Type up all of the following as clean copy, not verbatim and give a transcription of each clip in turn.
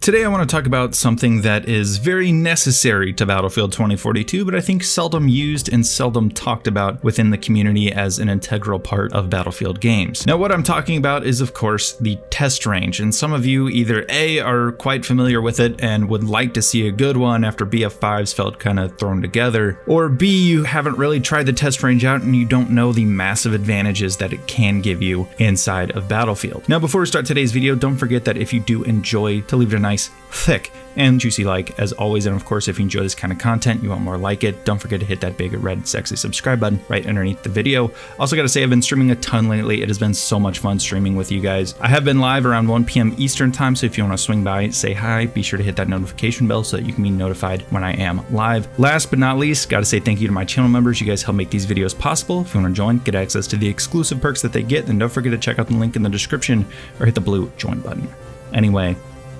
Today I want to talk about something that is very necessary to Battlefield 2042, but I think seldom used and seldom talked about within the community as an integral part of Battlefield games. Now what I'm talking about is of course the test range, and some of you either A, are quite familiar with it and would like to see a good one after BF5s felt kind of thrown together, or B, you haven't really tried the test range out and you don't know the massive advantages that it can give you inside of Battlefield. Now before we start today's video, don't forget that if you do enjoy, to leave it a nice, thick, and juicy like as always, and of course if you enjoy this kind of content, you want more like it, don't forget to hit that big red sexy subscribe button right underneath the video. Also gotta say, I've been streaming a ton lately. It has been so much fun streaming with you guys. I have been live around 1 p.m. Eastern time, so if you want to swing by, say hi, be sure to hit that notification bell so that you can be notified when I am live. Last but not least, gotta say thank you to my channel members. You guys help make these videos possible. If you want to join, get access to the exclusive perks that they get, then don't forget to check out the link in the description or hit the blue join button. Anyway,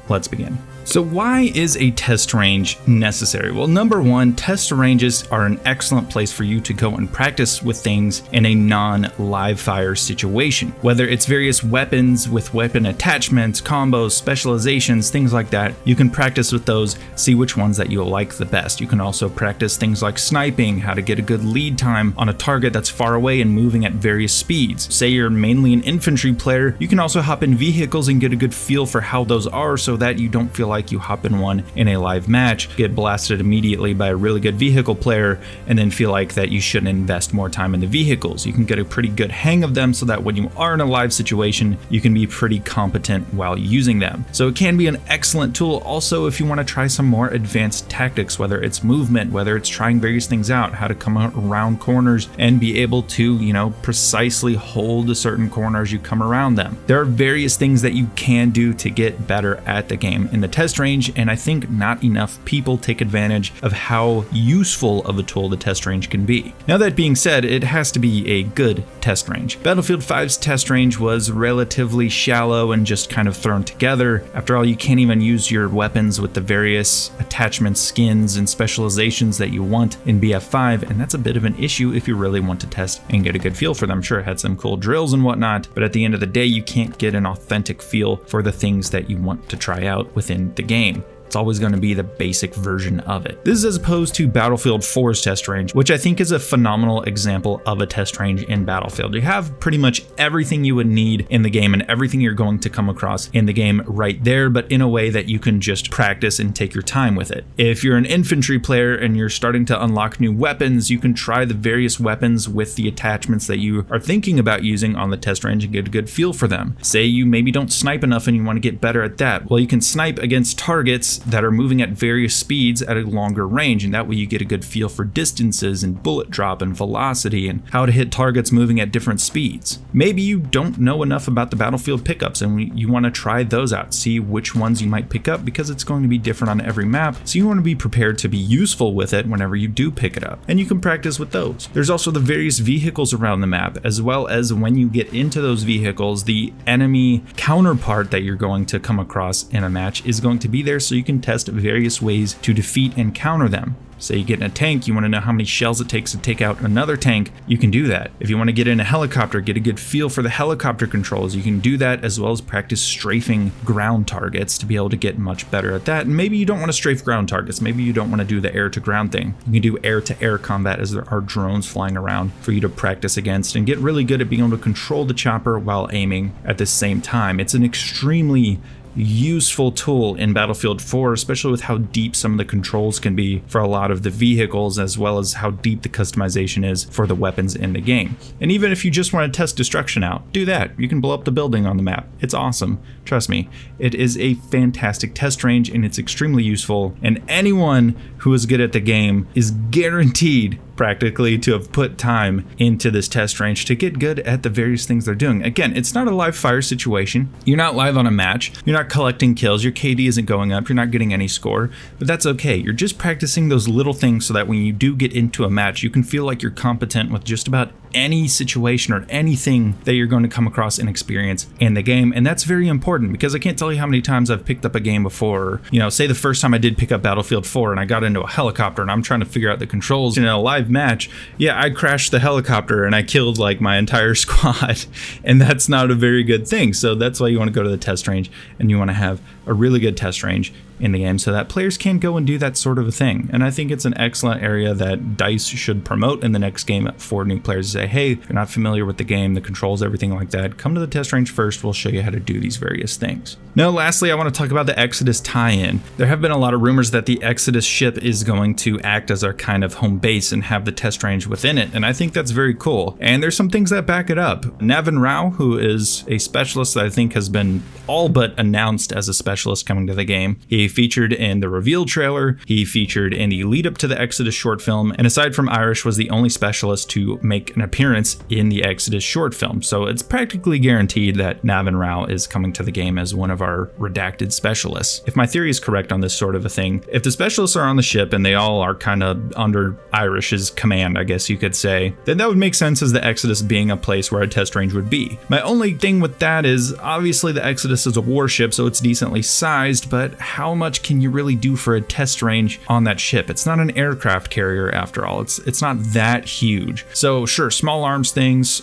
let's begin. So why is a test range necessary? Well, number one, test ranges are an excellent place for you to go and practice with things in a non-live fire situation. Whether it's various weapons with weapon attachments, combos, specializations, things like that, you can practice with those, see which ones that you'll like the best. You can also practice things like sniping, how to get a good lead time on a target that's far away and moving at various speeds. Say you're mainly an infantry player, you can also hop in vehicles and get a good feel for how those are so that you don't feel like you hop in one in a live match, get blasted immediately by a really good vehicle player, and then feel like that you shouldn't invest more time in the vehicles. You can get a pretty good hang of them so that when you are in a live situation, you can be pretty competent while using them. So it can be an excellent tool also if you want to try some more advanced tactics, whether it's movement, whether it's trying various things out, how to come around corners and be able to, precisely hold a certain corner as you come around them. There are various things that you can do to get better at the game in the test range, and I think not enough people take advantage of how useful of a tool the test range can be. Now that being said, it has to be a good test range. Battlefield 5's test range was relatively shallow and just kind of thrown together. After all, you can't even use your weapons with the various attachments, skins, and specializations that you want in BF5, and that's a bit of an issue if you really want to test and get a good feel for them. Sure, it had some cool drills and whatnot, but at the end of the day, you can't get an authentic feel for the things that you want to try out within the game. It's always going to be the basic version of it. This is as opposed to Battlefield 4's test range, which I think is a phenomenal example of a test range in Battlefield. You have pretty much everything you would need in the game and everything you're going to come across in the game right there, but in a way that you can just practice and take your time with it. If you're an infantry player and you're starting to unlock new weapons, you can try the various weapons with the attachments that you are thinking about using on the test range and get a good feel for them. Say you maybe don't snipe enough and you want to get better at that. Well, you can snipe against targets that are moving at various speeds at a longer range, and that way you get a good feel for distances and bullet drop and velocity and how to hit targets moving at different speeds. Maybe you don't know enough about the Battlefield pickups and you want to try those out, see which ones you might pick up because it's going to be different on every map, so you want to be prepared to be useful with it whenever you do pick it up, and you can practice with those. There's also the various vehicles around the map, as well as when you get into those vehicles, the enemy counterpart that you're going to come across in a match is going to be there, so you can test various ways to defeat and counter them. Say you get in a tank, you want to know how many shells it takes to take out another tank, you can do that. If you want to get in a helicopter, get a good feel for the helicopter controls, you can do that, as well as practice strafing ground targets to be able to get much better at that. And maybe you don't want to strafe ground targets, maybe you don't want to do the air to ground thing. You can do air to air combat as there are drones flying around for you to practice against and get really good at being able to control the chopper while aiming at the same time. It's an extremely useful tool in Battlefield 4, especially with how deep some of the controls can be for a lot of the vehicles, as well as how deep the customization is for the weapons in the game. And even if you just want to test destruction out, do that. You can blow up the building on the map. It's awesome. Trust me, it is a fantastic test range and it's extremely useful, and anyone who is good at the game is guaranteed practically to have put time into this test range to get good at the various things they're doing. Again, it's not a live fire situation. You're not live on a match. You're not collecting kills. Your KD isn't going up. You're not getting any score, but that's okay. You're just practicing those little things so that when you do get into a match, you can feel like you're competent with just about any situation or anything that you're going to come across and experience in the game. And that's very important because I can't tell you how many times I've picked up a game before. You know, say the first time I did pick up Battlefield 4 and I got into a helicopter and I'm trying to figure out the controls in a live match. Yeah, I crashed the helicopter and I killed like my entire squad, and that's not a very good thing. So that's why you want to go to the test range and you want to have a really good test range in the game so that players can go and do that sort of a thing. And I think it's an excellent area that DICE should promote in the next game for new players to say, hey, if you're not familiar with the game, the controls, everything like that, come to the test range first. We'll show you how to do these various things. Now, lastly, I want to talk about the Exodus tie-in. There have been a lot of rumors that the Exodus ship is going to act as our kind of home base and have the test range within it, and I think that's very cool. And there's some things that back it up. Navin Rao, who is a specialist that I think has been all but announced as a specialist coming to the game, he featured in the reveal trailer, he featured in the lead up to the Exodus short film, and aside from Irish, was the only specialist to make an appearance in the Exodus short film. So it's practically guaranteed that Navin Rao is coming to the game as one of our redacted specialists. If my theory is correct on this sort of a thing, if the specialists are on the ship and they all are kind of under Irish's command, I guess you could say, then that would make sense as the Exodus being a place where a test range would be. My only thing with that is obviously the Exodus is a warship, so it's decently sized, but how much can you really do for a test range on that ship? It's not an aircraft carrier after all. It's not that huge. So sure, small arms things,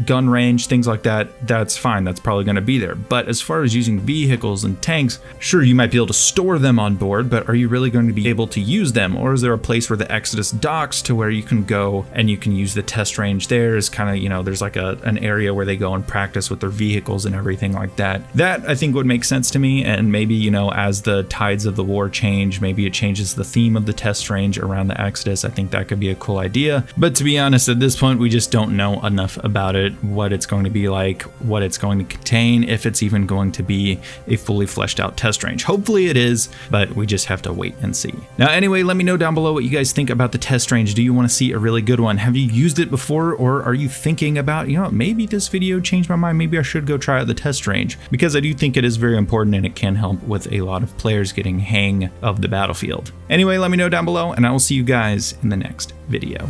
gun range, things like that, that's fine. That's probably going to be there. But as far as using vehicles and tanks, sure, you might be able to store them on board, but are you really going to be able to use them? Or is there a place where the Exodus docks to where you can go and you can use the test range there? Is kind of, you know, there's like an area where they go and practice with their vehicles and everything like that. That I think would make sense to me. And maybe, you know, as the tides of the war change, maybe it changes the theme of the test range around the Exodus. I think that could be a cool idea. But to be honest, at this point, we just don't know enough about it, what it's going to be like, what it's going to contain, if it's even going to be a fully fleshed out test range. Hopefully it is, but we just have to wait and see. Now, anyway, let me know down below what you guys think about the test range. Do you want to see a really good one? Have you used it before, or are you thinking about, you know, maybe this video changed my mind, maybe I should go try out the test range? Because I do think it is very important and it can help with a lot of players getting hang of the battlefield. Anyway, let me know down below and I will see you guys in the next video.